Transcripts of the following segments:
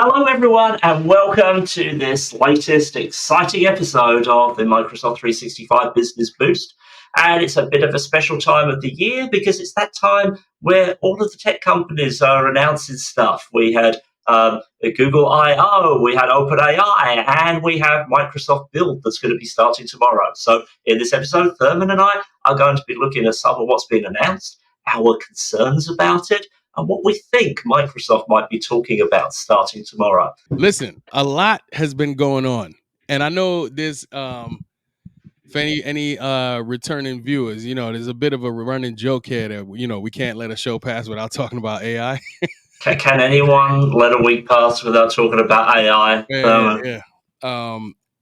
Hello, everyone, and welcome to this latest exciting episode of the Microsoft 365 Business Boost. And it's a bit of a special time of the year because it's that time where all of the tech companies are announcing stuff. We had Google I/O, we had OpenAI, and we have Microsoft Build that's going to be starting tomorrow. So in this episode, Therman and I are going to be looking at some of what's been announced, our concerns about it, and what we think Microsoft might be talking about starting tomorrow. Listen, a lot has been going on, and I know there's for any returning viewers, there's a bit of a running joke here that we can't let a show pass without talking about AI. Can anyone let a week pass without talking about AI? Yeah.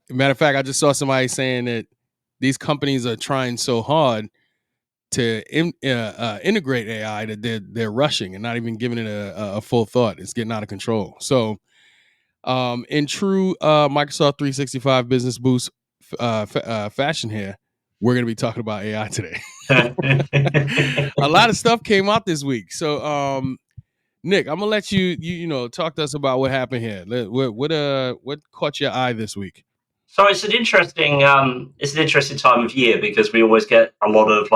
Matter of fact, I just saw somebody saying that these companies are trying so hard to integrate AI that they're rushing and not even giving it a full thought. It's getting out of control. So, in true Microsoft 365 Business Boost fashion here, we're going to be talking about AI today. A lot of stuff came out this week. So, Nick, I'm gonna let you talk to us about what happened here. What caught your eye this week? So it's an interesting time of year because we always get a lot of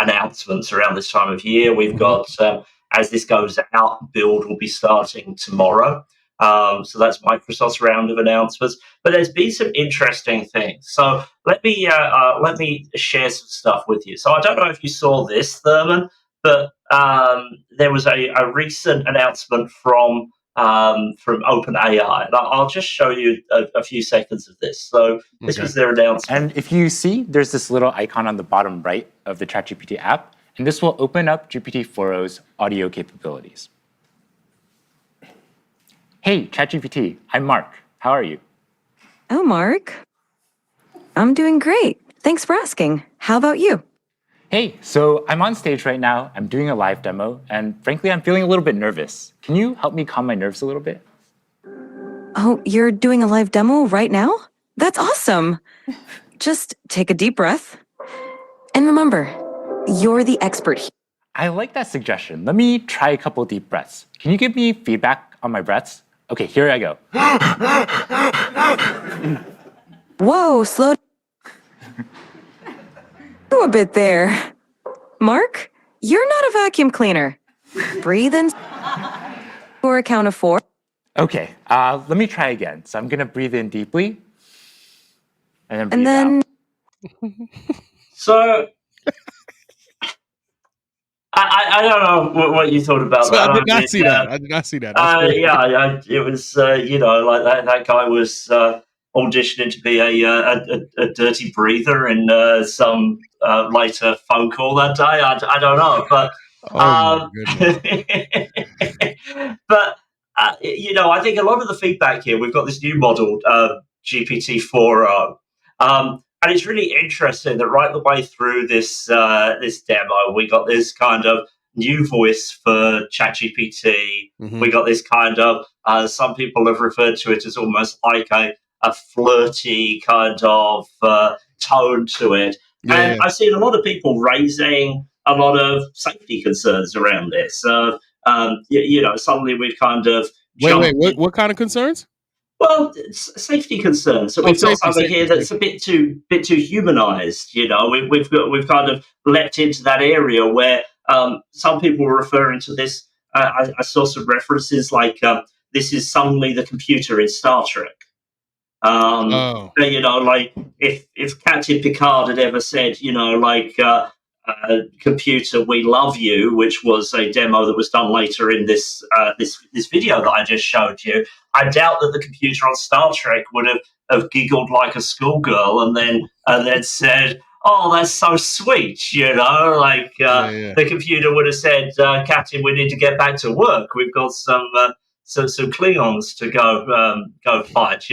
announcements around this time of year. We've got as this goes out, Build will be starting tomorrow. So that's Microsoft's round of announcements. But there's been some interesting things. So let me share some stuff with you. So I don't know if you saw this, Therman, but there was a recent announcement from OpenAI. And I'll just show you a few seconds of this. So this was their announcement. And if you see, there's this little icon on the bottom right of the ChatGPT app, and this will open up GPT-4o's audio capabilities. Hey, ChatGPT, I'm Mark. How are you? Oh, Mark. I'm doing great. Thanks for asking. How about you? Hey, so I'm on stage right now. I'm doing a live demo, and frankly, I'm feeling a little bit nervous. Can you help me calm my nerves a little bit? Oh, you're doing a live demo right now? That's awesome. Just take a deep breath. And remember, you're the expert here. I like that suggestion. Let me try a couple deep breaths. Can you give me feedback on my breaths? Okay, here I go. Whoa, slow a bit there. Mark, you're not a vacuum cleaner. Breathe in for a count of 4. Okay, let me try again. So I'm gonna breathe in deeply, and then breathe out. So I don't know what you thought about that. I did not see that. I did not see that. It was like that guy was auditioning to be a dirty breather in some later phone call that day. I don't know, but but I think a lot of the feedback here, we've got this new model, GPT-4o. And it's really interesting that right the way through this demo, we got this kind of new voice for ChatGPT. We got this kind of some people have referred to it as almost like a flirty kind of tone to it. And I've seen a lot of people raising a lot of safety concerns around this. Suddenly we've kind of wait. What kind of concerns? Well, it's safety concerns. So we've got something here that's a bit too humanized. We've kind of leapt into that area where some people were referring to this. I saw some references like this is suddenly the computer in Star Trek. Like if Captain Picard had ever said, computer, we love you, which was a demo that was done later in this video that I just showed you. I doubt that the computer on Star Trek would have giggled like a schoolgirl and then said, "Oh, that's so sweet," The computer would have said, "Captain, we need to get back to work. We've got some Klingons to go fight."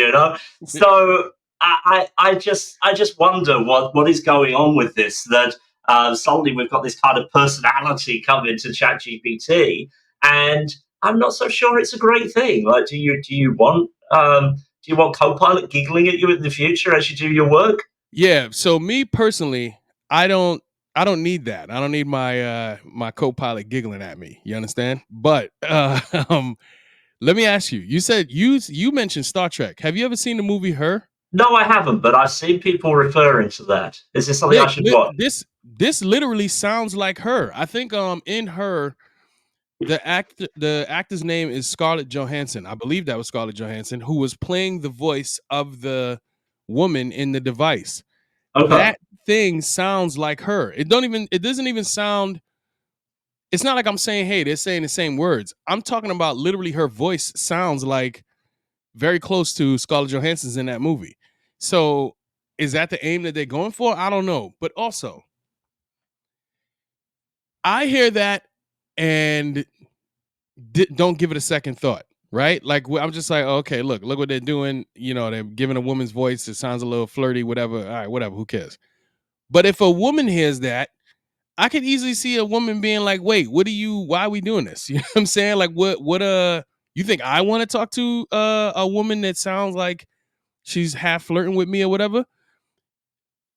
So I just wonder what is going on with this. That suddenly we've got this kind of personality coming to ChatGPT, and I'm not so sure it's a great thing. Like, do you want Copilot giggling at you in the future as you do your work? Yeah. So me personally, I don't need that. I don't need my my Copilot giggling at me. You understand? But Let me ask you. You said you mentioned Star Trek. Have you ever seen the movie Her? No, I haven't, but I've seen people referring to that. Is this something I Nick, should watch? this literally sounds like Her. I think in Her, the actor's name is Scarlett Johansson. I believe that was Scarlett Johansson, who was playing the voice of the woman in the device. Okay. That thing sounds like Her. It doesn't even sound. It's not like I'm saying, hey, they're saying the same words. I'm talking about literally her voice sounds like very close to Scarlett Johansson's in that movie. So is that the aim that they're going for? I don't know. But also, I hear that and don't give it a second thought, right? Like I'm just like, okay, look what they're doing. You know, they're giving a woman's voice. It sounds a little flirty, whatever. All right, whatever. Who cares? But if a woman hears that, I could easily see a woman being like, wait, why are we doing this? You know what I'm saying? Like you think I want to talk to a woman that sounds like she's half flirting with me or whatever?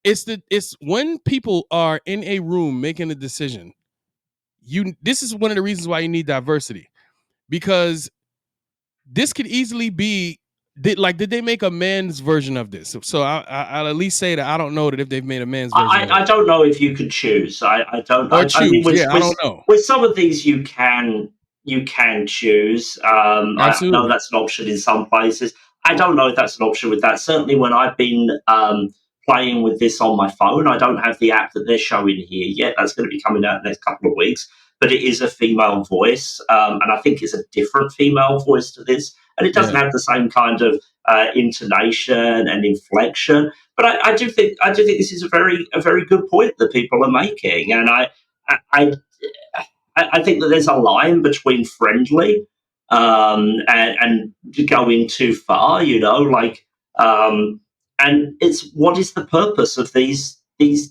It's when people are in a room making a decision, this is one of the reasons why you need diversity. Because this could easily be did they make a man's version of this? So I'll at least say that I don't know that if they've made a man's version of it. I don't know if you could choose. I don't. Or I mean, choose. Yeah, I don't know. with some of these, you can choose. I know Absolutely. that's an option in some places. I don't know if that's an option with that. Certainly, when I've been playing with this on my phone, I don't have the app that they're showing here yet. That's going to be coming out in the next couple of weeks. But it is a female voice, and I think it's a different female voice to this, and it doesn't Yeah. have the same kind of intonation and inflection. But I do think this is a very good point that people are making, and I I think that there's a line between friendly and going too far, like, and it's what is the purpose of these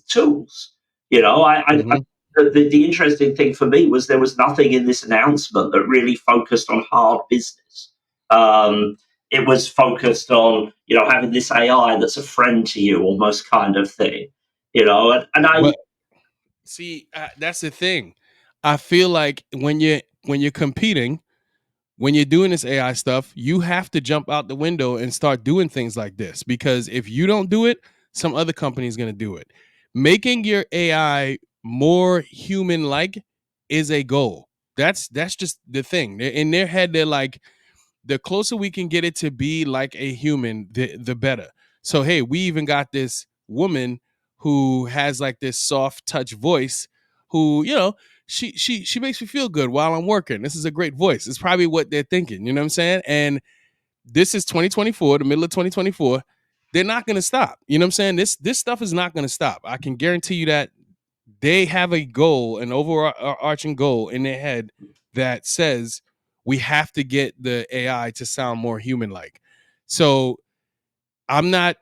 tools? Mhm. The interesting thing for me was there was nothing in this announcement that really focused on hard business. It was focused on having this AI that's a friend to you, almost kind of thing. And I But see, that's the thing. I feel like when you're competing, when you're doing this AI stuff, you have to jump out the window and start doing things like this, because if you don't do it, some other company is going to do it. Making your AI more human-like is a goal. That's just the thing. In their head, they're like, the closer we can get it to be like a human, the better. So hey, we even got this woman who has like this soft touch voice, who she makes me feel good while I'm working. This is a great voice. It's probably what they're thinking. You know what I'm saying? And this is 2024, the middle of 2024. They're not going to stop. You know what I'm saying? This stuff is not going to stop. I can guarantee you that. They have a goal, an overarching goal in their head that says we have to get the AI to sound more human-like. So I'm not,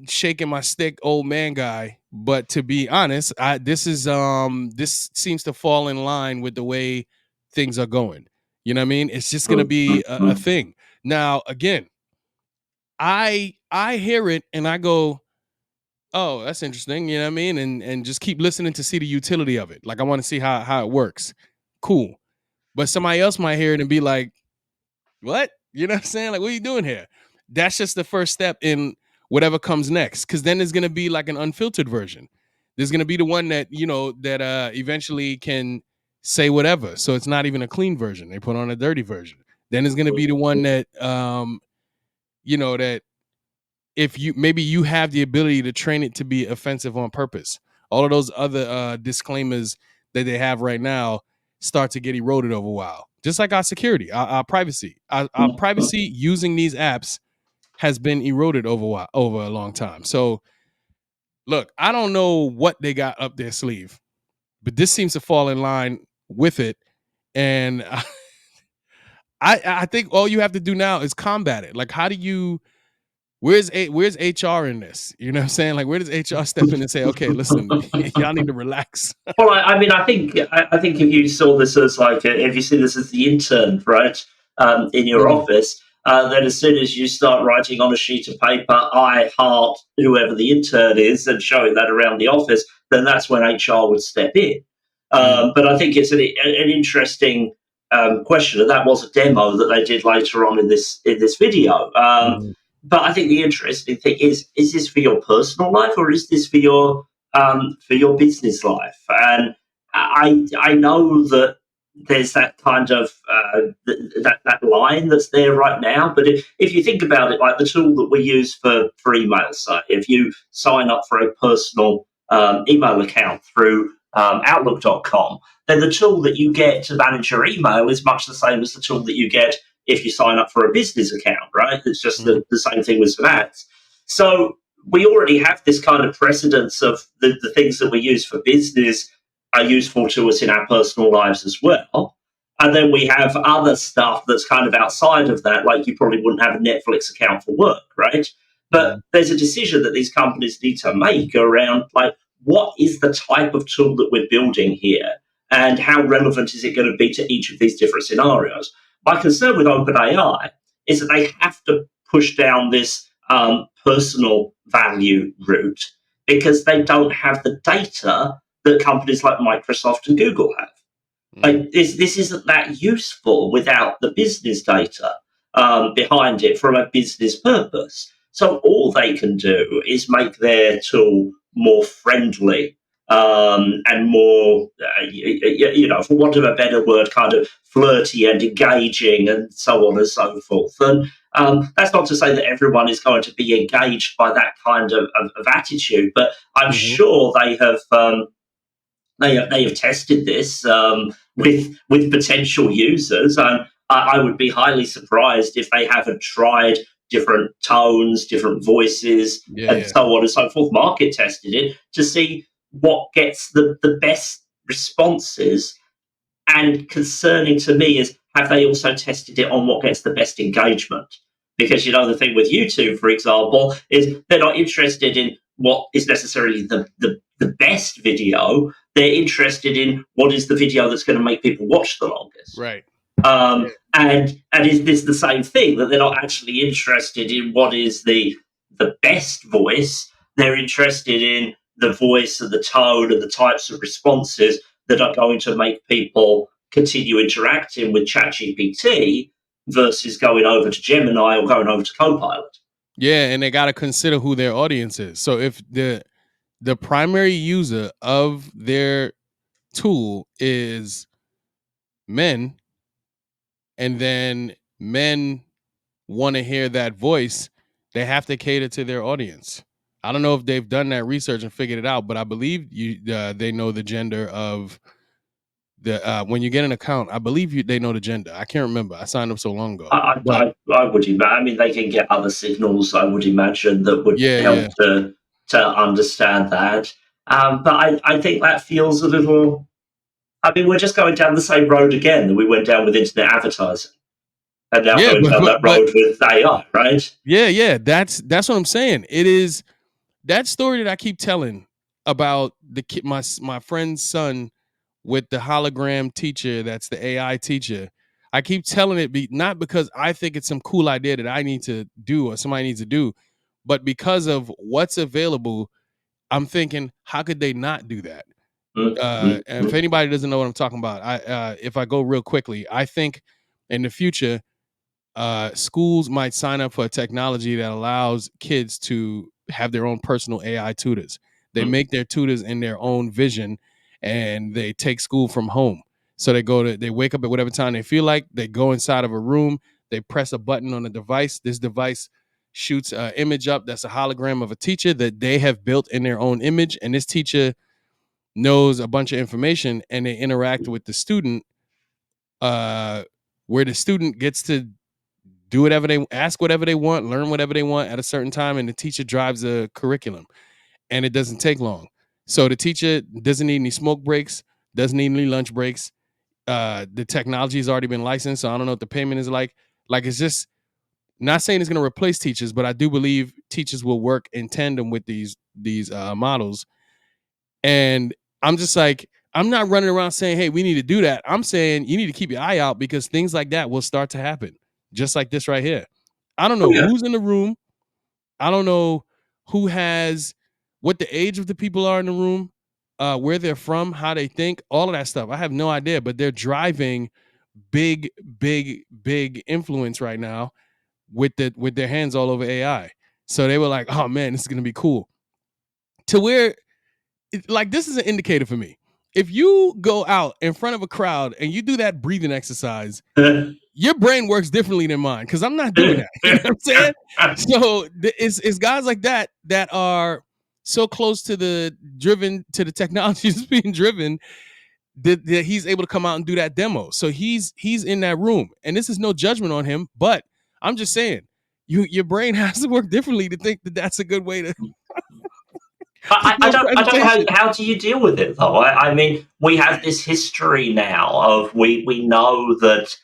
shaking my stick, old man guy. But to be honest, this seems to fall in line with the way things are going. You know what I mean? It's just gonna be a thing. Now, again, I hear it and I go, oh, that's interesting. You know what I mean? And just keep listening to see the utility of it. Like I want to see how it works. Cool. But somebody else might hear it and be like, what? You know what I'm saying? Like, what are you doing here? That's just the first step in whatever comes next. Cause then there's gonna be like an unfiltered version. There's gonna be the one that, that eventually can say whatever. So it's not even a clean version. They put on a dirty version. Then there's gonna be the one that that if you have the ability to train it to be offensive on purpose. All of those other disclaimers that they have right now start to get eroded over a while. Just like our security, our privacy. Our privacy using these apps has been eroded over a long time. So look, I don't know what they got up their sleeve, but this seems to fall in line with it. And I think all you have to do now is combat it. Like, how do you where's HR in this? You know what I'm saying? Like, where does HR step in and say, okay, listen, y'all need to relax? Well, I mean, I think if you saw this as if you see this as the intern, right, in your office, then as soon as you start writing on a sheet of paper, I heart whoever the intern is, and showing that around the office, then that's when HR would step in. But I think it's an interesting question, and that was a demo that they did later on in this video. But I think the interesting thing is this for your personal life or is this for your business life? And I know that there's that kind of that line that's there right now. But if you think about it, like the tool that we use for email, so if you sign up for a personal email account through Outlook.com, then the tool that you get to manage your email is much the same as the tool that you get if you sign up for a business account, right? It's just the same thing with some ads. So we already have this kind of precedence of the things that we use for business are useful to us in our personal lives as well. And then we have other stuff that's kind of outside of that, like you probably wouldn't have a Netflix account for work, right? But there's a decision that these companies need to make around, like, what is the type of tool that we're building here? And how relevant is it going to be to each of these different scenarios? My concern with OpenAI is that they have to push down this personal value route because they don't have the data that companies like Microsoft and Google have. Like this isn't that useful without the business data behind it from a business purpose. So all they can do is make their tool more friendly and more, for want of a better word, kind of flirty and engaging and so on and so forth. And that's not to say that everyone is going to be engaged by that kind of attitude, but I'm sure they have. They have tested this with potential users, and I would be highly surprised if they haven't tried different tones, different voices, and so on and so forth. Market tested it to see what gets the best responses. And concerning to me is, have they also tested it on what gets the best engagement? Because the thing with YouTube, for example, is they're not interested in what is necessarily the best video. They're interested in what is the video that's going to make people watch the longest. Right. And is this the same thing, that they're not actually interested in what is the best voice? They're interested in the voice and the tone and the types of responses that are going to make people continue interacting with ChatGPT versus going over to Gemini or going over to Copilot. Yeah, and they got to consider who their audience is. So if the primary user of their tool is men, and then men want to hear that voice, they have to cater to their audience. I don't know if they've done that research and figured it out, but I believe they know the gender of the when you get an account. I believe they know the gender. I can't remember. I signed up so long ago. I would imagine. I mean, they can get other signals, I would imagine, that would help to understand that. But I think that feels a little. I mean, we're just going down the same road again that we went down with internet advertising, and now going down that road with AI, right? Yeah. That's what I'm saying. It is that story that I keep telling about the kid, my friend's son with the hologram teacher. That's the AI teacher. I keep telling it not because I think it's some cool idea that I need to do or somebody needs to do, but because of what's available. I'm thinking, how could they not do that? And if anybody doesn't know what I'm talking about, if I go real quickly, I think in the future, schools might sign up for a technology that allows kids to have their own personal AI tutors. They make their tutors in their own vision, and they take school from home. So they wake up at whatever time they feel like. They go inside of a room. They press a button on a device. This device shoots an image up that's a hologram of a teacher that they have built in their own image, and this teacher knows a bunch of information, and they interact with the student, where the student gets to do whatever they ask, whatever they want, learn whatever they want at a certain time, and the teacher drives a curriculum, and it doesn't take long. So the teacher doesn't need any smoke breaks, doesn't need any lunch breaks. The technology has already been licensed, so I don't know what the payment is like. Like, it's just not saying it's going to replace teachers, but I do believe teachers will work in tandem with these models. And I'm just like, I'm not running around saying, hey, we need to do that. I'm saying you need to keep your eye out because things like that will start to happen, just like this right here. I don't know who's in the room. I don't know what the age of the people are in the room, where they're from, how they think, all of that stuff. I have no idea, but they're driving big, big influence right now with their hands all over AI. So they were like, oh man, this is gonna be cool. To where like this is an indicator for me. If you go out in front of a crowd and you do that breathing exercise, your brain works differently than mine because I'm not doing that. You know what I'm saying? So it's guys like that that are so close to the technology that's being driven that he's able to come out and do that demo. So he's in that room, and this is no judgment on him, but I'm just saying, your brain has to work differently to think that that's a good way to. I don't know how do you deal with it though. I mean, we have this history now of we know that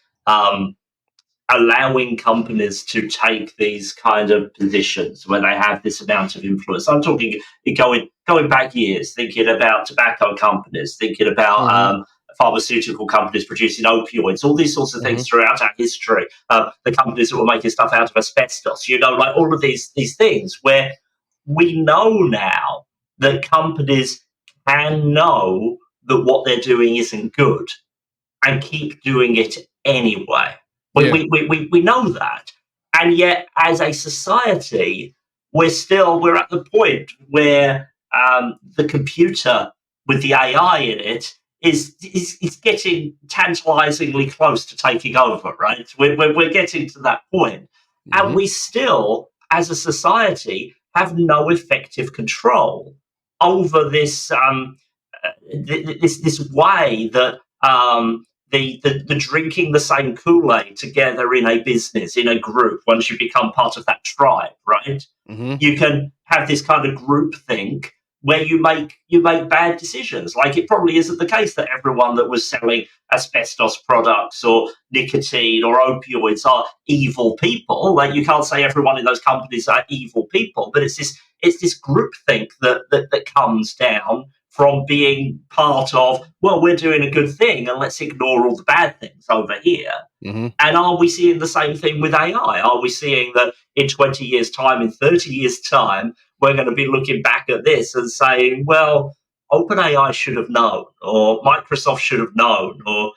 allowing companies to take these kind of positions where they have this amount of influence. I'm talking going back years, thinking about tobacco companies, thinking about pharmaceutical companies producing opioids, all these sorts of things throughout our history. The companies that were making stuff out of asbestos, like all of these things where we know now that companies can know that what they're doing isn't good and keep doing it anyway. We know that. And yet, as a society, we're at the point where the computer with the AI in it is getting tantalizingly close to taking over, right? We're getting to that point. And we still, as a society, have no effective control over this this way that the drinking the same Kool-Aid together in a business, in a group, once you become part of that tribe, right? You can have this kind of group think where you make bad decisions. Like it probably isn't the case that everyone that was selling asbestos products or nicotine or opioids are evil people. Like you can't say everyone in those companies are evil people, but it's this group think that comes down from being part of, well, we're doing a good thing and let's ignore all the bad things over here. And are we seeing the same thing with AI? Are we seeing that in 20 years' time, in 30 years' time, we're going to be looking back at this and saying, well, OpenAI should have known, or Microsoft should have known, or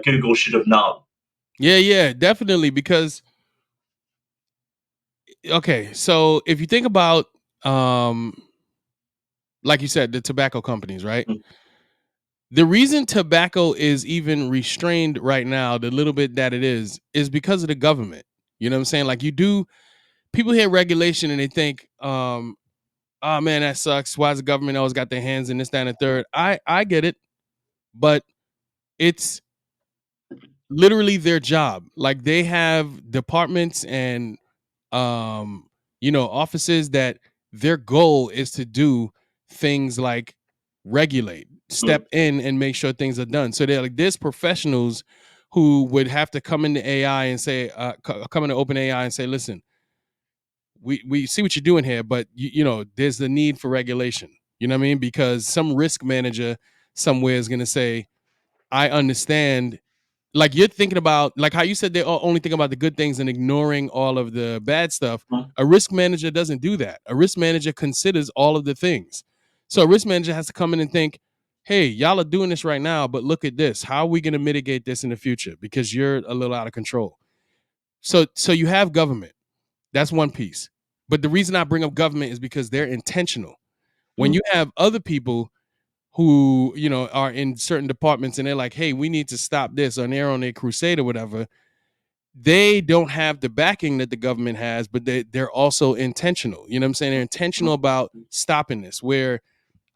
Google should have known? Yeah, definitely. Because, okay, so if you think about, like you said, the tobacco companies, right? The reason tobacco is even restrained right now, the little bit that it is because of the government. You know what I'm saying? Like people hear regulation and they think, oh man, that sucks. Why does the government always got their hands in this, that, and the third? I get it, but it's literally their job. Like they have departments and offices that their goal is to do things like regulate, step in and make sure things are done. So they're like, there's professionals who would have to come into AI and say, come into OpenAI and say, listen, we see what you're doing here, but there's the need for regulation. You know what I mean? Because some risk manager somewhere is going to say, I understand. Like you're thinking about, like how you said they're only thinking about the good things and ignoring all of the bad stuff. A risk manager doesn't do that. A risk manager considers all of the things. So a risk manager has to come in and think, hey, y'all are doing this right now, but look at this. How are we going to mitigate this in the future? Because you're a little out of control. So you have government. That's one piece. But the reason I bring up government is because they're intentional. When you have other people who are in certain departments and they're like, hey, we need to stop this, or they're on a crusade or whatever, they don't have the backing that the government has, but they're also intentional. You know what I'm saying? They're intentional about stopping this, where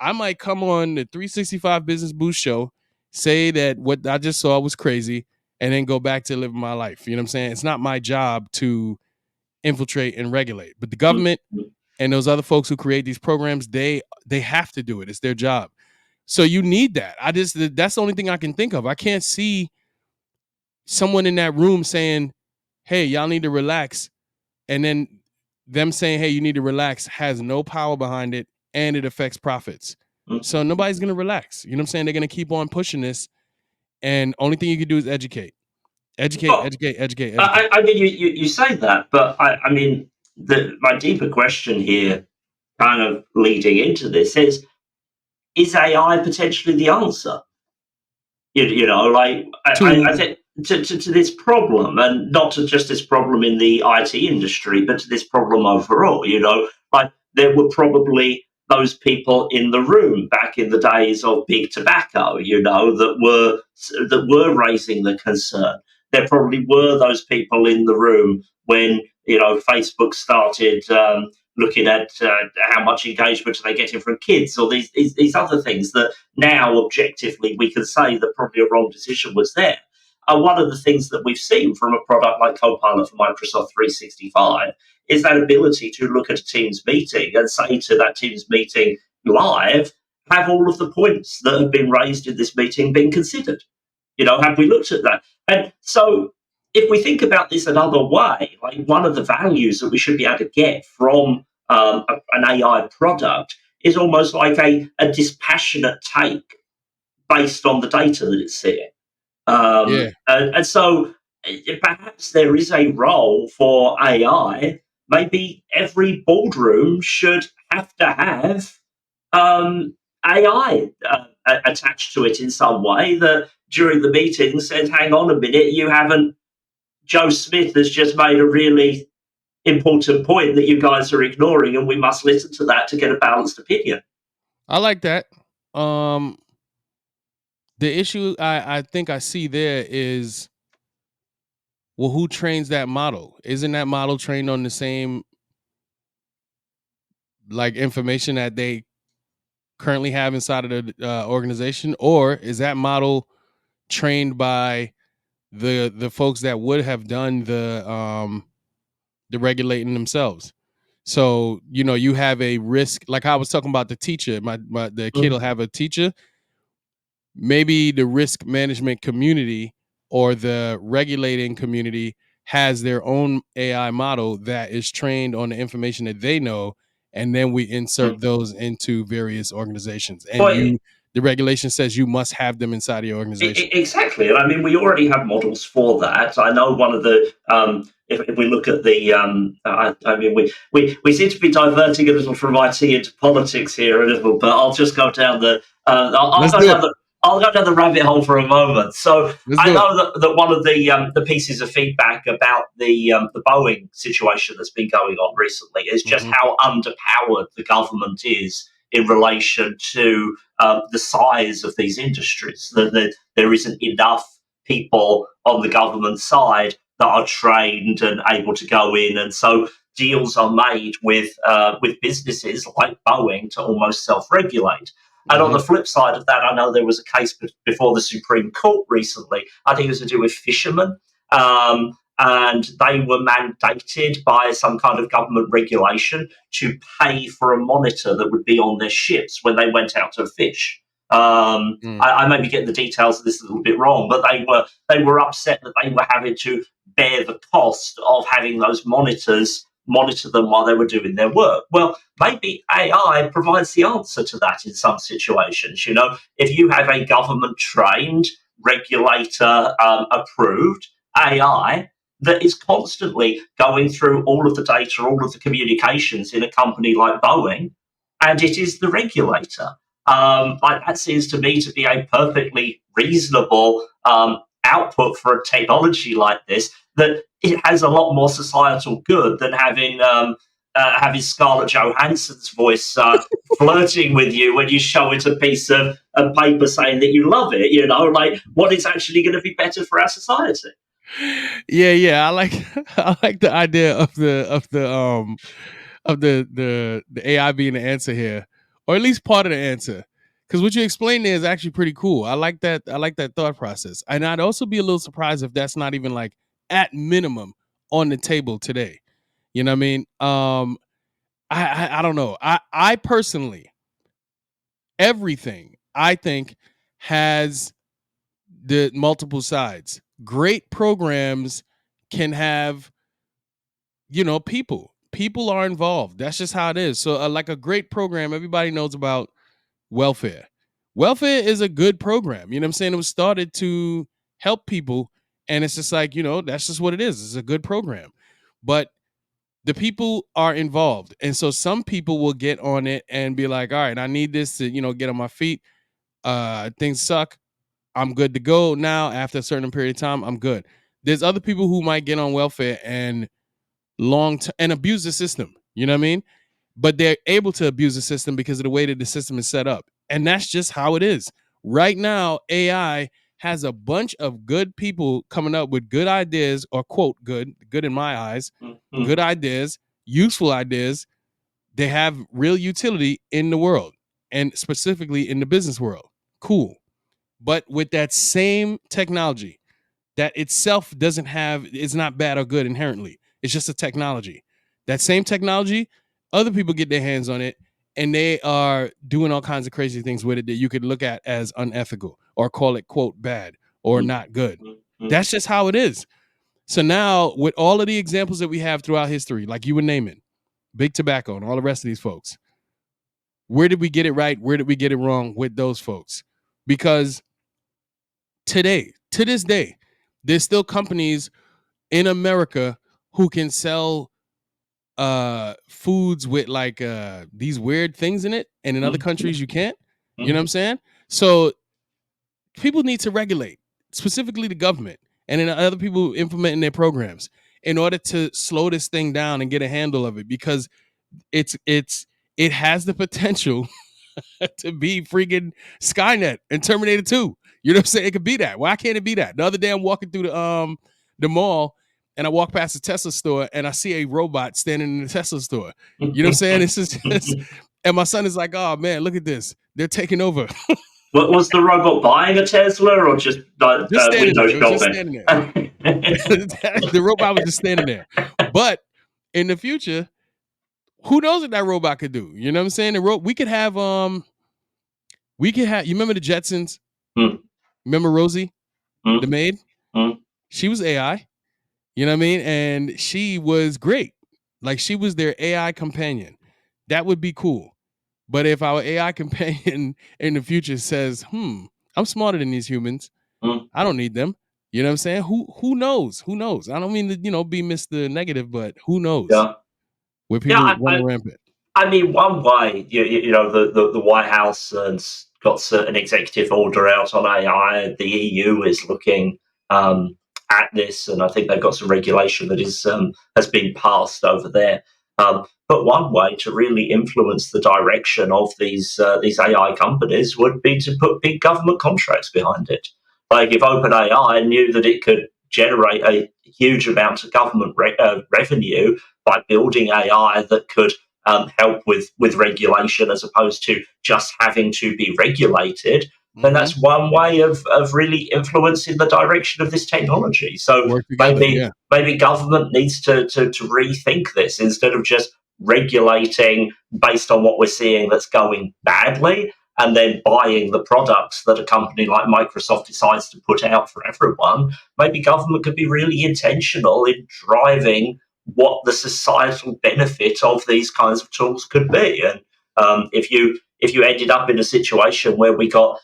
I might come on the 365 Business Boost show, say that what I just saw was crazy, and then go back to living my life. You know what I'm saying? It's not my job to infiltrate and regulate, but the government and those other folks who create these programs, they have to do it. It's their job. So you need that. That's the only thing I can think of. I can't see someone in that room saying, hey, y'all need to relax. And then them saying, hey, you need to relax has no power behind it, and it affects profits. So nobody's going to relax. You know what I'm saying? They're going to keep on pushing this. And only thing you can do is educate. Educate. I mean, you say that, but I mean, my deeper question here, kind of leading into this, is AI potentially the answer? Like I think to this problem, and not to just this problem in the IT industry, but to this problem overall. Like there were probably those people in the room back in the days of big tobacco, that were raising the concern. There probably were those people in the room when Facebook started looking at how much engagement are they getting from kids, or these other things that now objectively we can say that probably a wrong decision was there. One of the things that we've seen from a product like Copilot for Microsoft 365 is that ability to look at a Teams meeting and say to that Teams meeting live, have all of the points that have been raised in this meeting been considered? Have we looked at that? And so if we think about this another way, like one of the values that we should be able to get from an AI product is almost like a dispassionate take based on the data that it's seeing. Yeah. And so perhaps there is a role for AI. Maybe every boardroom should have to have AI attached to it in some way, that during the meeting says, hang on a minute, Joe Smith has just made a really important point that you guys are ignoring, and we must listen to that to get a balanced opinion. I like that. The issue I think I see there is, well, who trains that model? Isn't that model trained on the same like information that they currently have inside of the organization, or is that model trained by the folks that would have done the regulating themselves? So you have a risk, like I was talking about the teacher. The kid will have a teacher. Maybe the risk management community or the regulating community has their own AI model that is trained on the information that they know, and then we insert those into various organizations. And But the regulation says you must have them inside of your organization. Exactly, and I mean we already have models for that. I know one of the if we look at the I mean we seem to be diverting a little from IT into politics here a little, but I'll just go down the I'll go down the rabbit hole for a moment. So I know that one of the pieces of feedback about the Boeing situation that's been going on recently is just how underpowered the government is in relation to the size of these industries. That there isn't enough people on the government side that are trained and able to go in, and so deals are made with businesses like Boeing to almost self-regulate. And on the flip side of that, I know there was a case before the Supreme Court recently. I think it was to do with fishermen. And they were mandated by some kind of government regulation to pay for a monitor that would be on their ships when they went out to fish. I may be getting the details of this a little bit wrong, but they were upset that they were having to bear the cost of having those monitors monitor them while they were doing their work. Well, maybe AI provides the answer to that in some situations. If you have a government trained, regulator approved AI that is constantly going through all of the data, all of the communications in a company like Boeing, and it is the regulator. That seems to me to be a perfectly reasonable output for a technology like this, that it has a lot more societal good than having Scarlett Johansson's voice flirting with you when you show it a piece of paper saying that you love it. Like what is actually going to be better for our society. Yeah. I like the idea of the AI being the answer here, or at least part of the answer. Because what you explained there is actually pretty cool. I like that thought process. And I'd also be a little surprised if that's not even like at minimum on the table today. You know what I mean? I don't know. I personally, everything I think has the multiple sides. Great programs can have, people are involved. That's just how it is. So like a great program, everybody knows about welfare. Welfare is a good program. You know what I'm saying? It was started to help people, and it's just like, that's just what it is. It's a good program. But the people are involved. And so some people will get on it and be like, all right, I need this to, get on my feet. Things suck. I'm good to go now. After a certain period of time, I'm good. There's other people who might get on welfare and and abuse the system. You know what I mean? But they're able to abuse the system because of the way that the system is set up. And that's just how it is. Right now, AI has a bunch of good people coming up with good ideas, or quote, good in my eyes, good ideas, useful ideas. They have real utility in the world, and specifically in the business world. Cool. But with that same technology that itself it's not bad or good inherently. It's just a technology. That same technology, other people get their hands on it and they are doing all kinds of crazy things with it that you could look at as unethical or call it, quote, bad or not good. That's just how it is. So now, with all of the examples that we have throughout history, like you were naming, Big Tobacco and all the rest of these folks, where did we get it right? Where did we get it wrong with those folks? Because to this day, there's still companies in America who can sell foods with like these weird things in it, and in other countries you can't. You know what I'm saying? So people need to regulate, specifically the government and then other people implementing their programs, in order to slow this thing down and get a handle of it, because it has the potential to be freaking Skynet and Terminator 2. You know what I'm saying? It could be that. Why can't it be that? The other day I'm walking through the mall and I walk past a Tesla store and I see a robot standing in the Tesla store. You know what I'm saying? It's just and my son is like, "Oh man, look at this. They're taking over." What was the robot buying a Tesla or just Just standing window there. It was just shopping? standing there. The robot was just standing there. But in the future, who knows what that robot could do? You know what I'm saying? We could have you remember the Jetsons? Remember Rosie, the maid? She was AI. You know what I mean? And she was great. Like, she was their AI companion. That would be cool. But if our AI companion in the future says, I'm smarter than these humans, I don't need them. You know what I'm saying? Who knows? Who knows? I don't mean to, be Mr. Negative, but who knows? Yeah. Where people running rampant. I mean, one way, the White House has got an executive order out on AI. The EU is looking at this, and I think they've got some regulation that has been passed over there. But one way to really influence the direction of these AI companies would be to put big government contracts behind it. Like, if OpenAI knew that it could generate a huge amount of government revenue by building AI that could help with regulation, as opposed to just having to be regulated, then that's one way of really influencing the direction of this technology. So maybe government needs to rethink this, instead of just regulating based on what we're seeing that's going badly and then buying the products that a company like Microsoft decides to put out for everyone. Maybe government could be really intentional in driving what the societal benefit of these kinds of tools could be. And if you ended up in a situation where we got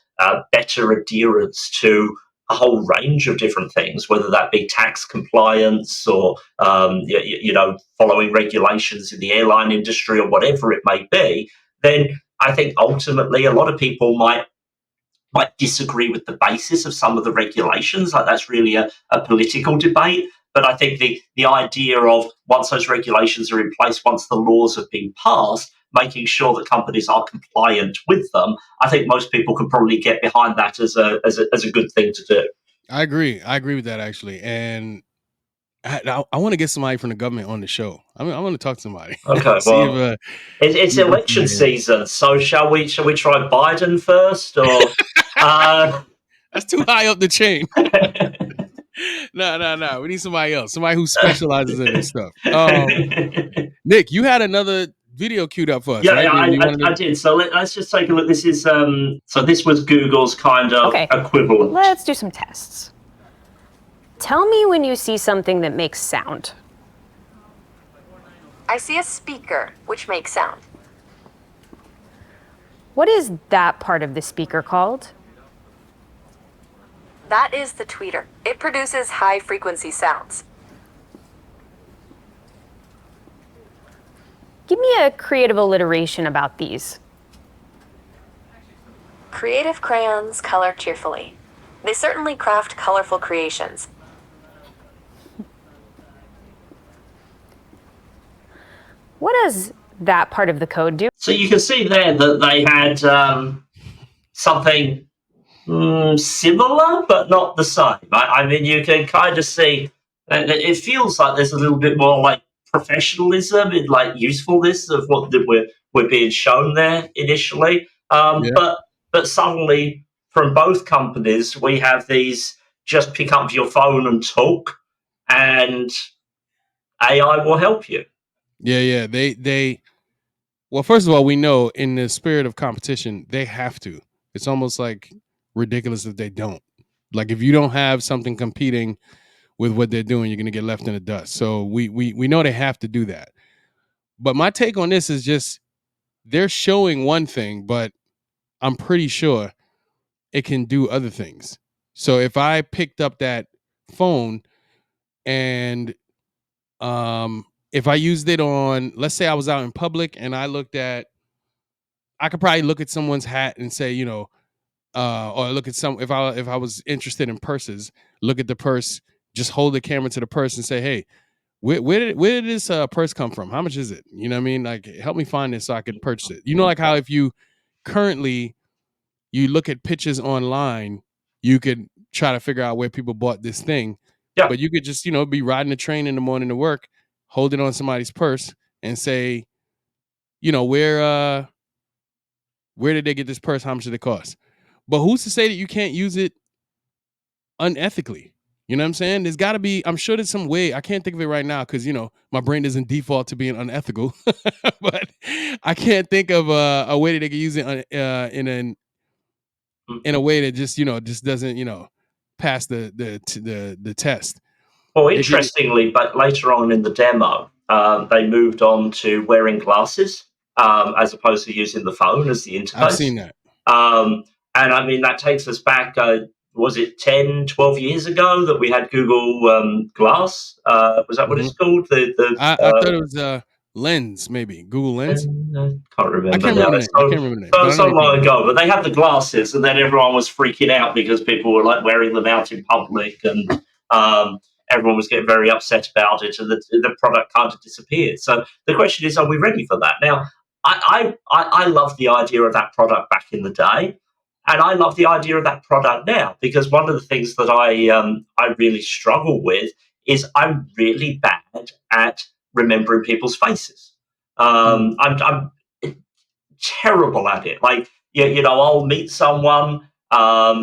better adherence to a whole range of different things, whether that be tax compliance or following regulations in the airline industry or whatever it may be, then I think ultimately a lot of people might disagree with the basis of some of the regulations. Like, that's really a political debate. But I think the idea of, once those regulations are in place, once the laws have been passed, making sure that companies are compliant with them, I think most people can probably get behind that as a good thing to do. I agree with that, actually. And I want to get somebody from the government on the show. I want to talk to somebody. Okay, well, it's election season, so shall we try Biden first, or that's too high up the chain. No. We need somebody else, somebody who specializes in this stuff. Nick, you had another video queued up for us, right? I did. So let's just take a look. This is so this was Google's kind of equivalent. Let's do some tests. Tell me when you see something that makes sound. I see a speaker, which makes sound. What is that part of the speaker called? That is the tweeter. It produces high-frequency sounds. Give me a creative alliteration about these. Creative crayons color cheerfully. They certainly craft colorful creations. What does that part of the code do? So you can see there that they had something similar, but not the same. I mean, you can kind of see, and it feels like there's a little bit more like professionalism and like usefulness of what that we're being shown there initially. Yeah. But suddenly, from both companies, we have these just pick up your phone and talk, and AI will help you. Yeah. They well, first of all, we know in the spirit of competition, they have to. It's almost like ridiculous if they don't. Like if you don't have something competing with what they're doing, you're gonna get left in the dust. So we know they have to do that. But my take on this is just they're showing one thing, but I'm pretty sure it can do other things. So if I picked up that phone and if I used it on, let's say I was out in public and I could probably look at someone's hat and say, or look at if I was interested in purses, look at the purse, just hold the camera to the purse and say, hey, where did this purse come from? How much is it? You know what I mean? Like, help me find this so I can purchase it. You know, like how if you currently you look at pictures online, you could try to figure out where people bought this thing. Yeah. But you could just, be riding a train in the morning to work, hold it on somebody's purse and say, where did they get this purse? How much did it cost? But who's to say that you can't use it unethically? You know what I'm saying? There's got to be, I'm sure there's some way, I can't think of it right now because, my brain doesn't default to being unethical. But I can't think of a way that they can use it in a way that just doesn't, pass the test. Well, interestingly, but later on in the demo, they moved on to wearing glasses as opposed to using the phone as the interface. I've seen that. And I mean, that takes us back, was it 10, 12 years ago that we had Google Glass? Was that what it's called? I thought it was Lens, maybe. Google Lens? Can't remember I can't now. remember the name. So long ago, but they had the glasses, and then everyone was freaking out because people were like wearing them out in public, and everyone was getting very upset about it, and the product kind of disappeared. So the question is, are we ready for that? Now, I love the idea of that product back in the day, and I love the idea of that product now, because one of the things that I really struggle with is I'm really bad at remembering people's faces. I'm terrible at it. Like, I'll meet someone,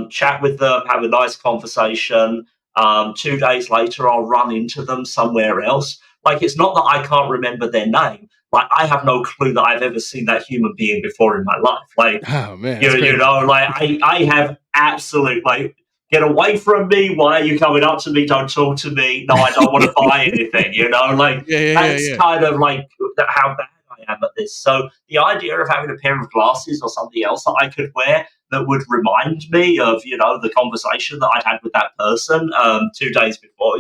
chat with them, have a nice conversation. 2 days later, I'll run into them somewhere else. Like, it's not that I can't remember their name. Like, I have no clue that I've ever seen that human being before in my life. Like, oh man, like I have absolute, like, get away from me. Why are you coming up to me? Don't talk to me. No, I don't want to buy anything. Like, that's kind of like how bad I am at this. So the idea of having a pair of glasses or something else that I could wear that would remind me of, the conversation that I'd had with that person 2 days before,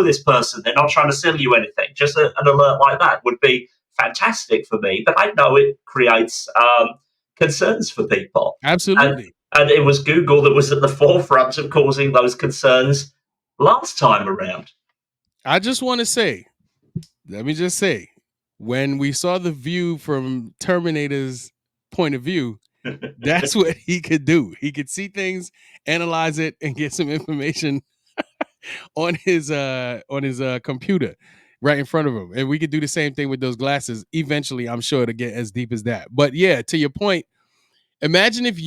this person, they're not trying to sell you anything. Just an alert like that would be fantastic for me. But I know it creates concerns for people. Absolutely. And it was Google that was at the forefront of causing those concerns last time around. I just want to say, let me just say, when we saw the view from Terminator's point of view, that's what he could do. He could see things, analyze it, and get some information on his computer right in front of him. And we could do the same thing with those glasses. Eventually, I'm sure to get as deep as that. But yeah, to your point, imagine if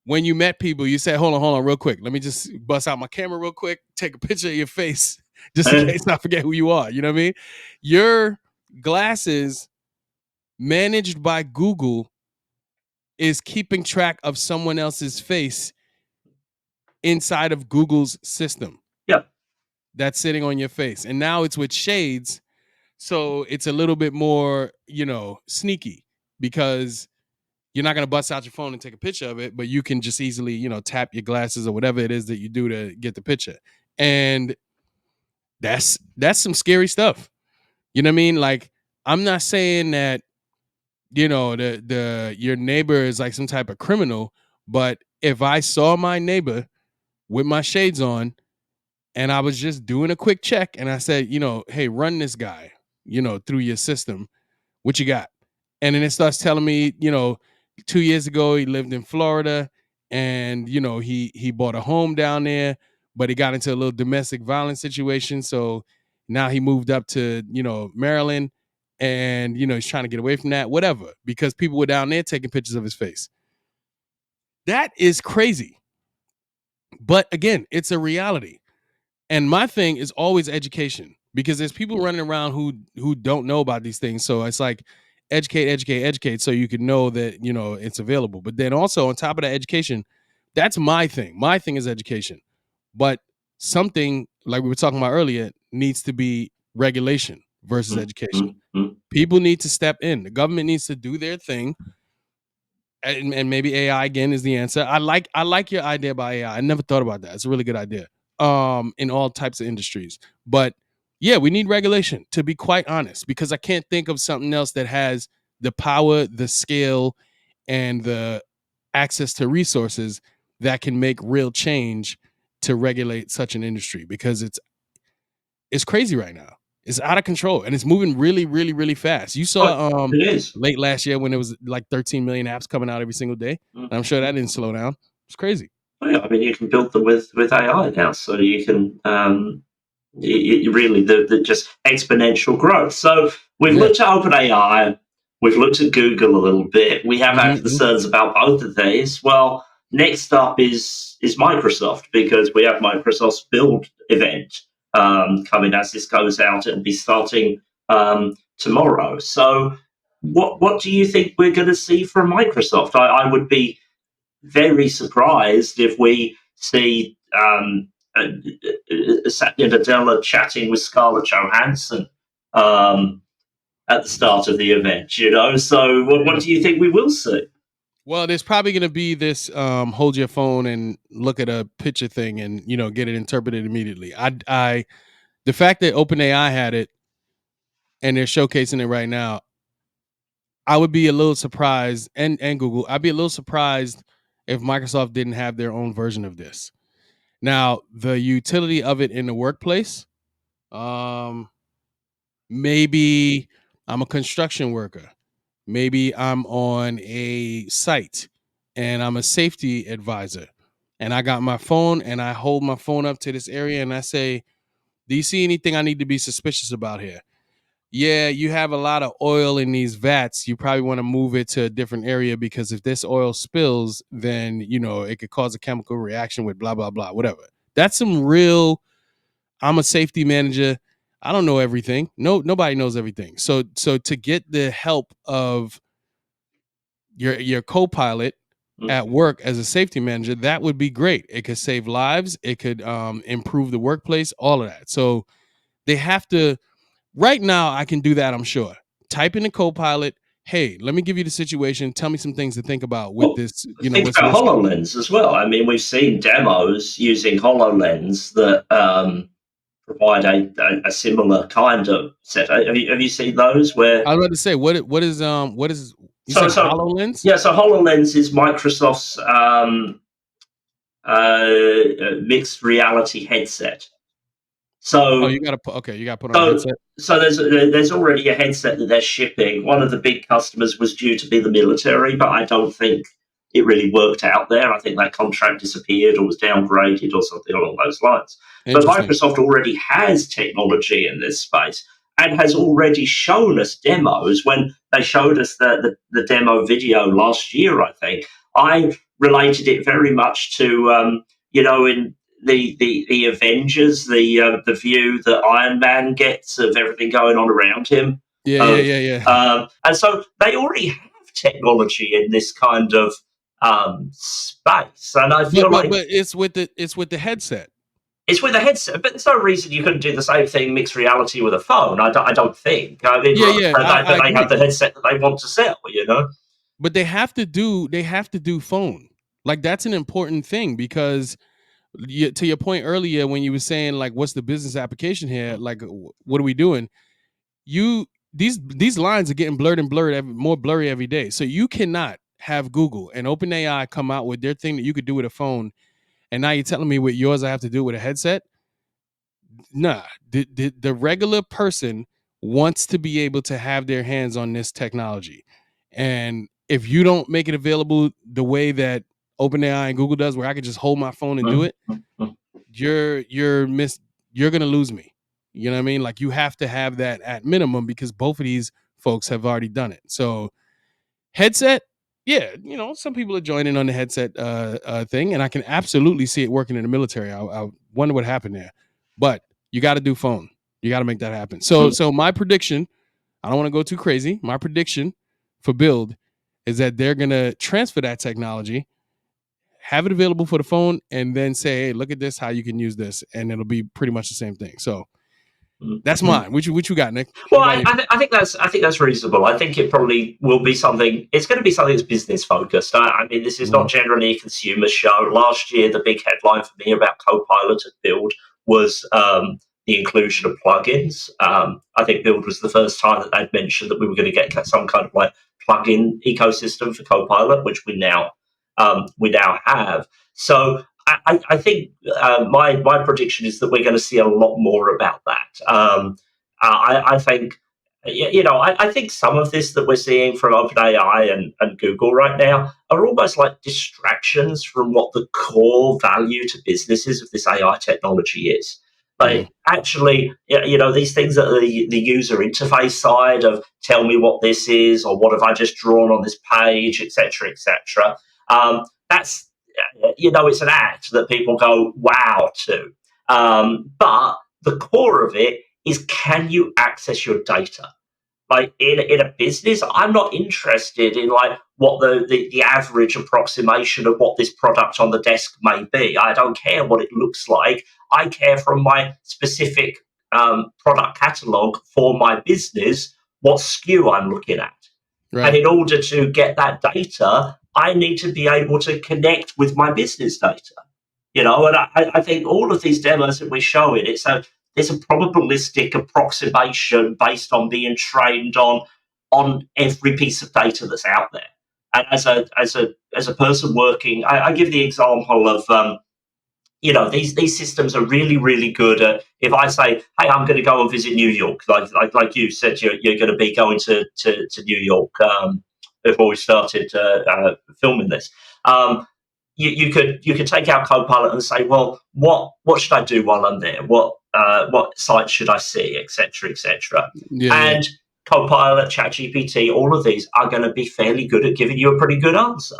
when you met people, you said, hold on real quick. Let me just bust out my camera real quick, take a picture of your face just in case I forget who you are. You know what I mean? Your glasses managed by Google is keeping track of someone else's face inside of Google's system. Yeah. That's sitting on your face. And now it's with shades. So it's a little bit more, sneaky, because you're not going to bust out your phone and take a picture of it, but you can just easily, tap your glasses or whatever it is that you do to get the picture. And that's some scary stuff. You know what I mean? Like, I'm not saying that, your neighbor is like some type of criminal, but if I saw my neighbor with my shades on and I was just doing a quick check and I said, hey, run this guy, through your system, what you got? And then it starts telling me, 2 years ago he lived in Florida and he bought a home down there, but he got into a little domestic violence situation. So now he moved up to, Maryland and he's trying to get away from that, whatever, because people were down there taking pictures of his face. That is crazy. But again, it's a reality. And my thing is always education, because there's people running around who don't know about these things. So it's like educate, so you can know that it's available. But then also on top of that education, that's my thing. My thing is education. But something like we were talking about earlier needs to be regulation versus education. People need to step in. The government needs to do their thing. And maybe AI again is the answer. I like your idea about AI. I never thought about that. It's a really good idea. In all types of industries. But yeah, we need regulation, to be quite honest, because I can't think of something else that has the power, the scale, and the access to resources that can make real change to regulate such an industry, because it's crazy right now. It's out of control and it's moving really, really, really fast. You saw It is. late last year when it was like 13 million apps coming out every single day. And I'm sure that didn't slow down. It's crazy. Well, yeah, I mean, you can build them with AI now, so you can really the just exponential growth. So we've looked at OpenAI, we've looked at Google a little bit. We have had concerns about both of these. Well, next up is Microsoft, because we have Microsoft's Build event coming as this goes out. It'll be starting tomorrow. So what do you think we're going to see from Microsoft? I would be very surprised if we see Satya Nadella chatting with Scarlett Johansson at the start of the event. So what do you think we will see? Well, there's probably going to be this hold your phone and look at a picture thing and get it interpreted immediately. The fact that OpenAI had it and they're showcasing it right now, I would be a little surprised, and Google, I'd be a little surprised if Microsoft didn't have their own version of this. Now, the utility of it in the workplace, maybe I'm a construction worker. Maybe I'm on a site and I'm a safety advisor and I got my phone and I hold my phone up to this area and I say, do you see anything I need to be suspicious about here? Yeah, you have a lot of oil in these vats. You probably want to move it to a different area, because if this oil spills, then, it could cause a chemical reaction with blah, blah, blah, whatever. That's some real, I'm a safety manager. I don't know everything. Nobody knows everything. So to get the help of your co-pilot at work as a safety manager, that would be great. It could save lives. It could improve the workplace, all of that. So they have to. Right now, I can do that, I'm sure. Type in the co-pilot, hey, let me give you the situation. Tell me some things to think about with this. Think about HoloLens as well. I mean, we've seen demos using HoloLens that provide a similar kind of setup. Have you seen those? Where I was about to say, what is you said HoloLens? Yeah, so HoloLens is Microsoft's mixed reality headset. So you got to put on a headset. So there's already a headset that they're shipping. One of the big customers was due to be the military, but I don't think it really worked out there. I think that contract disappeared or was downgraded or something along those lines. But Microsoft already has technology in this space and has already shown us demos. When they showed us the demo video last year, I think, I related it very much to, in the Avengers, the view that Iron Man gets of everything going on around him. Yeah. And so they already have technology in this kind of space, and I feel but it's with the headset. It's with a headset, but there's no reason you couldn't do the same thing, mixed reality with a phone. I don't think. I mean, they have the headset that they want to sell, But they have to do phone. Like, that's an important thing, because to your point earlier when you were saying, like, what's the business application here? Like, what are we doing? These lines are getting blurred and more blurry every day. So you cannot, have Google and OpenAI come out with their thing that you could do with a phone, and now you're telling me with yours I have to do with a headset? Nah, the regular person wants to be able to have their hands on this technology. And if you don't make it available the way that OpenAI and Google does, where I can just hold my phone and do it, you're gonna lose me. You know what I mean? Like, you have to have that at minimum, because both of these folks have already done it. So headset, yeah, some people are joining on the headset thing, and I can absolutely see it working in the military. I wonder what happened there, but you got to do phone. You got to make that happen. So my prediction, I don't want to go too crazy. My prediction for Build is that they're gonna transfer that technology, have it available for the phone, and then say, hey, look at this, how you can use this, and it'll be pretty much the same thing. So that's mine. What you got, Nick? Well, I think that's reasonable. I think it probably will be something. It's going to be something that's business focused. I mean, this is not generally a consumer show. Last year, the big headline for me about Copilot at Build was the inclusion of plugins. I think Build was the first time that they'd mentioned that we were going to get some kind of like plugin ecosystem for Copilot, which we now have. So I think my prediction is that we're going to see a lot more about that. I think, I think some of this that we're seeing from OpenAI and Google right now are almost like distractions from what the core value to businesses of this AI technology is. Like, actually, these things that are the user interface side of tell me what this is, or what have I just drawn on this page, etc., etc. That's, it's an act that people go wow to. But the core of it is, can you access your data? Like, in a business, I'm not interested in like what the average approximation of what this product on the desk may be. I don't care what it looks like. I care from my specific product catalog for my business what SKU I'm looking at. Right. And in order to get that data, I need to be able to connect with my business data. And I think all of these demos that we're showing, there's a probabilistic approximation based on being trained on every piece of data that's out there. And as a person working, I give the example of these systems are really, really good at, if I say, hey, I'm going to go and visit New York, like you said, you're going to be going to New York before we started filming this. You could take out Copilot and say, well, what should I do while I'm there? What sites should I see, etc., etc. And Copilot, ChatGPT, all of these are going to be fairly good at giving you a pretty good answer.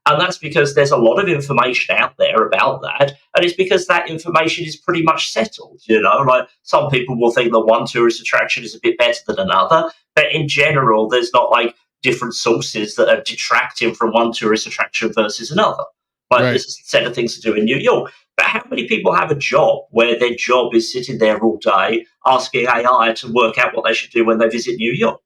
And that's because there's a lot of information out there about that, and it's because that information is pretty much settled. Like, some people will think that one tourist attraction is a bit better than another, but in general, there's not like different sources that are detracting from one tourist attraction versus another. Like, there's a set of things to do in New York. But how many people have a job where their job is sitting there all day asking AI to work out what they should do when they visit New York?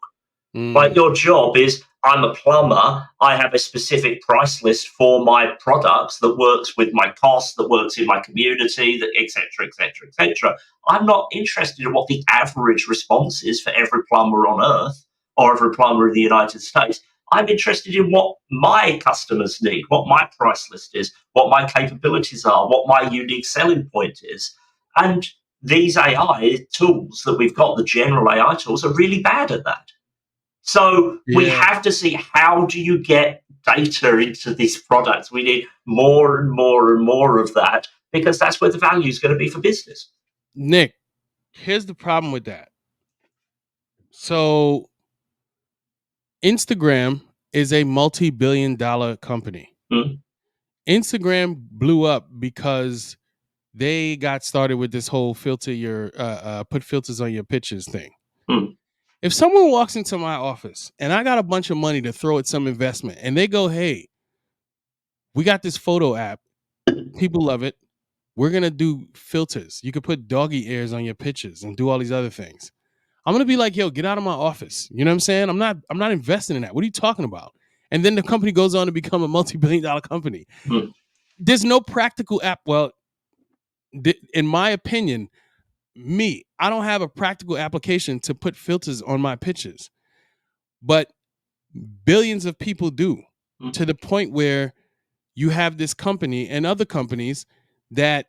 Like, your job is, I'm a plumber, I have a specific price list for my products that works with my costs, that works in my community, that etc., etc., etc. I'm not interested in what the average response is for every plumber on Earth or every plumber in the United States. I'm interested in what my customers need, what my price list is, what my capabilities are, what my unique selling point is. And these AI tools that we've got, the general AI tools, are really bad at that. So we have to see, how do you get data into these products? We need more and more and more of that, because that's where the value is going to be for business. Nick, here's the problem with that. So Instagram is a multi-billion-dollar company. Instagram blew up because they got started with this whole put filters on your pictures thing. If someone walks into my office and I got a bunch of money to throw at some investment, and they go, hey, we got this photo app, people love it, we're going to do filters. You could put doggy ears on your pictures and do all these other things. I'm going to be like, yo, get out of my office. You know what I'm saying? I'm not investing in that. What are you talking about? And then the company goes on to become a multi-billion-dollar company. There's no practical app. Well, in my opinion, I don't have a practical application to put filters on my pictures, but billions of people do. to the point where you have this company and other companies that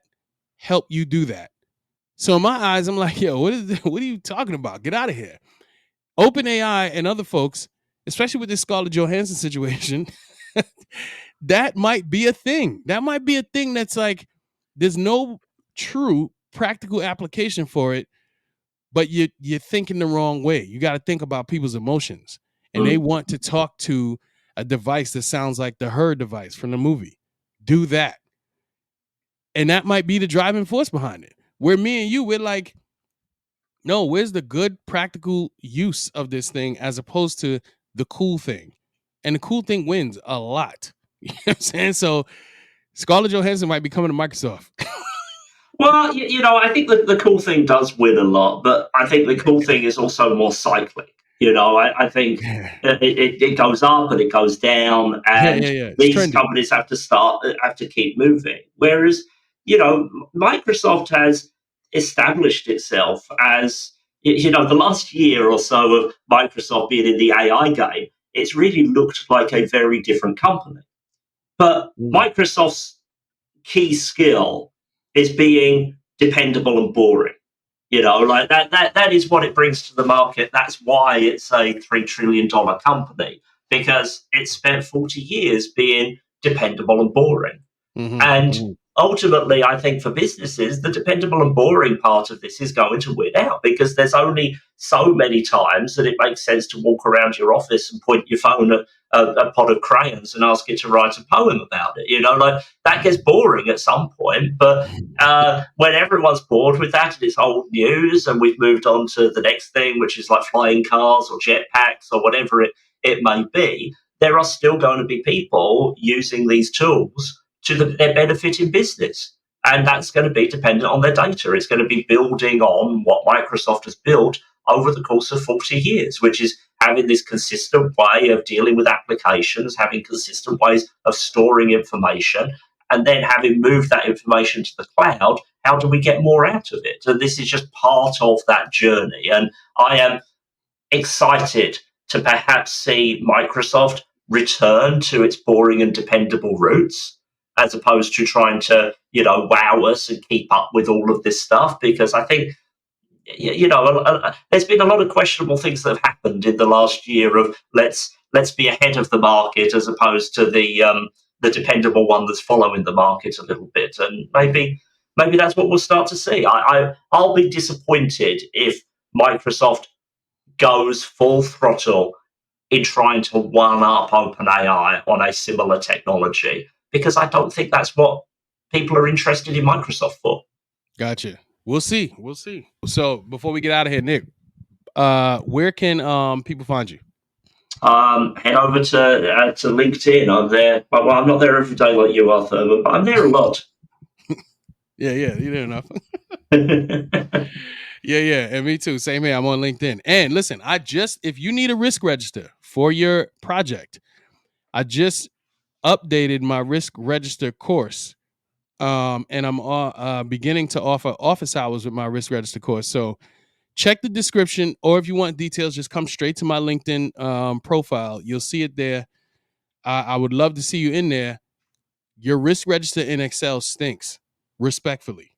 help you do that. So in my eyes, I'm like, yo, what are you talking about? Get out of here. OpenAI and other folks, especially with this Scarlett Johansson situation, that might be a thing. That might be a thing that's like, there's no true practical application for it, but you're thinking the wrong way. You got to think about people's emotions, and they want to talk to a device that sounds like the Her device from the movie. Do that. And that might be the driving force behind it. Where me and you, we're like, no, where's the good practical use of this thing as opposed to the cool thing? And the cool thing wins a lot. You know what I'm saying? So Scarlett Johansson might be coming to Microsoft. Well, I think the cool thing does win a lot, but I think the cool thing is also more cyclic. I think it goes up and it goes down, and these companies have to keep moving. Whereas, Microsoft has established itself as, the last year or so of Microsoft being in the AI game, it's really looked like a very different company. But Microsoft's key skill is being dependable and boring. Like that is what it brings to the market. That's why it's a $3 trillion company, because it spent 40 years being dependable and boring. And ultimately, I think for businesses, the dependable and boring part of this is going to win out, because there's only so many times that it makes sense to walk around your office and point your phone at a pot of crayons and ask it to write a poem about it. Like that gets boring at some point. But when everyone's bored with that and it's old news and we've moved on to the next thing, which is like flying cars or jetpacks or whatever it may be, there are still going to be people using these tools to their benefit in business. And that's going to be dependent on their data. It's going to be building on what Microsoft has built over the course of 40 years, which is having this consistent way of dealing with applications, having consistent ways of storing information, and then having moved that information to the cloud, how do we get more out of it? And this is just part of that journey. And I am excited to perhaps see Microsoft return to its boring and dependable roots, as opposed to trying to, wow us and keep up with all of this stuff. Because I think, there's been a lot of questionable things that have happened in the last year of let's be ahead of the market as opposed to the dependable one that's following the market a little bit. And maybe that's what we'll start to see. I'll be disappointed if Microsoft goes full throttle in trying to one-up OpenAI on a similar technology, because I don't think that's what people are interested in Microsoft for. Gotcha. We'll see. So before we get out of here, Nick, where can people find you? Head over to LinkedIn. I'm there. Well, I'm not there every day like you are, Therman, but I'm there a lot. Yeah, you're there enough. Yeah, and me too. Same here. I'm on LinkedIn. And listen, if you need a risk register for your project, I just updated my risk register course. And I'm beginning to offer office hours with my risk register course. So check the description, or if you want details, just come straight to my LinkedIn profile. You'll see it there. I would love to see you in there. Your risk register in Excel stinks, respectfully.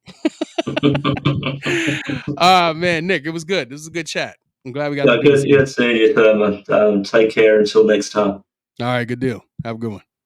Man, Nick, it was good. This was a good chat. I'm glad we got to good seeing you, Therman. Take care until next time. All right, good deal. Have a good one.